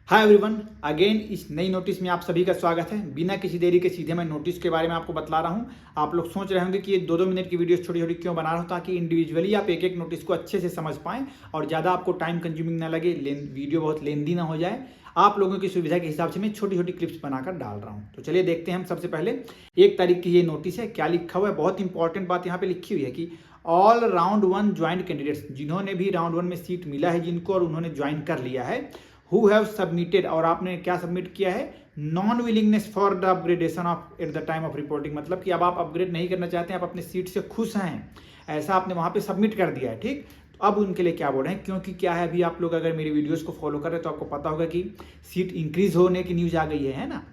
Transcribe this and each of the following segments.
Hi everyone, again इस नई notice में आप सभी का स्वागत है। बिना किसी देरी के सीधे मैं नोटिस के बारे में आपको बतला रहा हूं। आप लोग सोच रहे होंगे कि ये 2-2 मिनट की वीडियोस छोटी छोटी क्यों बना रहा हूं, ताकि इंडिविजुअली आप एक एक नोटिस को अच्छे से समझ पाएं और ज़्यादा आपको टाइम कंज्यूमिंग ना लगे, वीडियो बहुत लेंदी ना हो जाए। आप लोगों की सुविधा के हिसाब से मैं छोटी छोटी क्लिप्स बनाकर डाल रहा हूँ। तो चलिए देखते हैं। हम सबसे पहले 1 तारीख की ये नोटिस है। क्या लिखा हुआ है, बहुत इंपॉर्टेंट बात यहाँ पे लिखी हुई है कि ऑल राउंड 1 ज्वाइंट कैंडिडेट्स, जिन्होंने भी राउंड 1 में सीट मिला है जिनको और उन्होंने ज्वाइन कर लिया है, हु हैव सबमिटेड, और आपने क्या सबमिट किया है, non willingness for the upgradation of eight the time of reporting, मतलब कि अब आप अपग्रेड नहीं करना चाहते हैं, आप अपने सीट से खुश हैं, ऐसा आपने वहां पे सबमिट कर दिया है। ठीक, तो अब उनके लिए क्या बोल रहे हैं, क्योंकि क्या है, अभी आप लोग अगर मेरी वीडियोस को फॉलो कर रहे हैं तो आपको पता होगा कि सीट इंक्रीज होने की न्यूज आ गई है ना।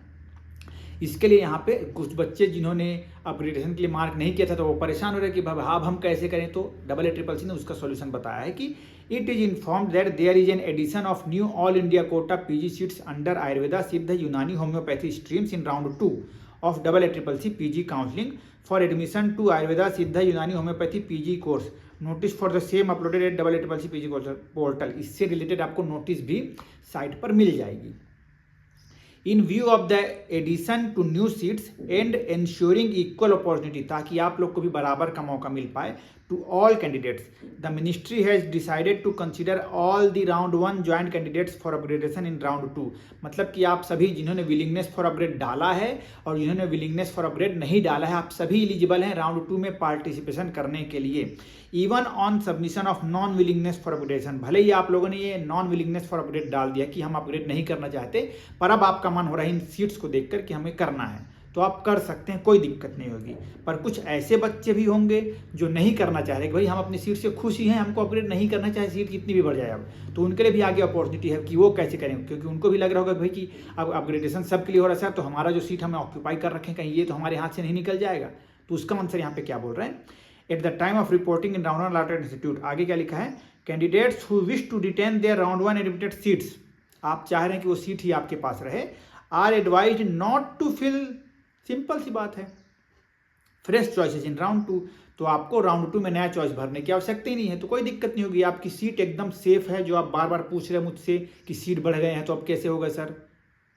इसके लिए यहाँ पे कुछ बच्चे जिन्होंने अपग्रेडेशन के लिए मार्क नहीं किया था तो वो परेशान हो रहे कि भाई अब हम कैसे करें। तो AACCC ने उसका सॉल्यूशन बताया है कि it is informed that there is an addition of new all India quota PG seats under Ayurveda Siddha Unani homeopathy streams in round 2 of AACCC PG counselling for admission to Ayurveda Siddha Unani homeopathy PG course. Notice for the same uploaded at AACCC PG portal. इससे related आपको notice भी site पर मिल जाएगी। In view of the addition to new seats and ensuring equal opportunity, ताकि आप लोग को भी बराबर का मौका मिल पाए, to all candidates, the ministry has decided to consider all the round 1 joint candidates for upgradation in round 2। मतलब कि आप सभी जिन्होंने विलिंगनेस फॉर अपग्रेड डाला है और जिन्होंने विलिंगनेस फॉर अपग्रेड नहीं डाला है, आप सभी एलिजिबल हैं राउंड 2 में पार्टिसिपेशन करने के लिए, even on submission of non willingness for upgradation. भले ही आप लोगों ने ये नॉन विलिंगनेस फॉर अपग्रेड डाल दिया कि हम अपग्रेड नहीं करना चाहते, पर अब आपका मन हो रहा है इन सीट्स को देखकर कि हमें करना है, तो आप कर सकते हैं, कोई दिक्कत नहीं होगी। पर कुछ ऐसे बच्चे भी होंगे जो नहीं करना चाह रहे कि भाई हम अपनी सीट से खुश ही हैं, हमको अपग्रेड नहीं करना चाहे, सीट कितनी भी बढ़ जाए अब, तो उनके लिए भी आगे अपॉर्चुनिटी है कि वो कैसे करें, क्योंकि उनको भी लग रहा होगा भाई कि अब अपग्रेडेशन सबके लिए हो रहा है, तो हमारा जो सीट हमें ऑक्यूपाई कर रखे हैं कहीं ये तो हमारे हाथ से नहीं निकल जाएगा। तो उसका आंसर यहाँ पे क्या बोल रहे हैं, at the time of reporting in round 1 allotted institute. आगे क्या लिखा है, candidates who wish to retain their round 1 admitted seats, आप चाह रहे हैं कि वो सीट ही आपके पास रहे, are advised not to fill, simple सी बात है, फ्रेश चॉइसेस इन राउंड 2। तो आपको राउंड 2 में नया चॉइस भरने की आवश्यकता ही नहीं है, तो कोई दिक्कत नहीं होगी, आपकी सीट एकदम सेफ है। जो आप बार बार पूछ रहे हैं मुझसे कि सीट बढ़ गए हैं तो अब कैसे होगा सर,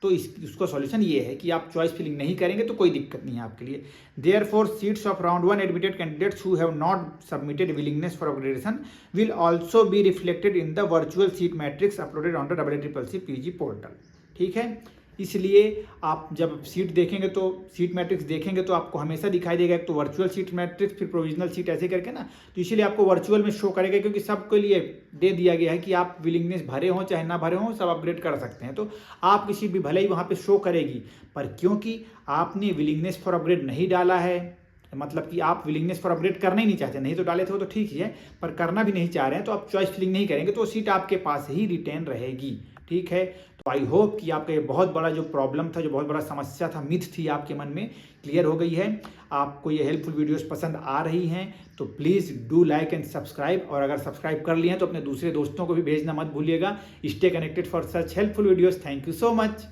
तो उसका सॉल्यूशन ये है कि आप चॉइस फिलिंग नहीं करेंगे तो कोई दिक्कत नहीं है आपके लिए। Therefore seats of round 1 admitted candidates who have not submitted willingness for upgradation will also be reflected in the virtual seat matrix uploaded on the AACCC PG portal. ठीक है, इसलिए आप जब सीट देखेंगे तो सीट मैट्रिक्स देखेंगे तो आपको हमेशा दिखाई देगा, एक तो वर्चुअल सीट मैट्रिक्स फिर प्रोविजनल सीट ऐसे करके ना, तो इसीलिए आपको वर्चुअल में शो करेगा, क्योंकि सबके लिए दे दिया गया है कि आप विलिंगनेस भरे हों चाहे ना भरे हों, सब अपग्रेड कर सकते हैं। तो आपकी सीट भी भले ही वहाँ पे शो करेगी, पर क्योंकि आपने विलिंगनेस फॉर अपग्रेड नहीं डाला है, मतलब कि आप विलिंगनेस फॉर अपग्रेड करना ही नहीं चाहते, नहीं तो डाले थे वो तो ठीक ही है, पर करना भी नहीं चाह रहे हैं, तो आप चॉइस फिलिंग नहीं करेंगे तो सीट आपके पास ही रिटेन रहेगी। ठीक है, तो आई होप कि आपका ये बहुत बड़ा जो प्रॉब्लम था, जो बहुत बड़ा समस्या था, मिथ थी आपके मन में, क्लियर हो गई है। आपको ये हेल्पफुल वीडियोस पसंद आ रही हैं तो please do like and subscribe, और अगर सब्सक्राइब कर लिए हैं तो अपने दूसरे दोस्तों को भी भेजना मत भूलिएगा। Stay connected for such helpful videos. Thank you so much.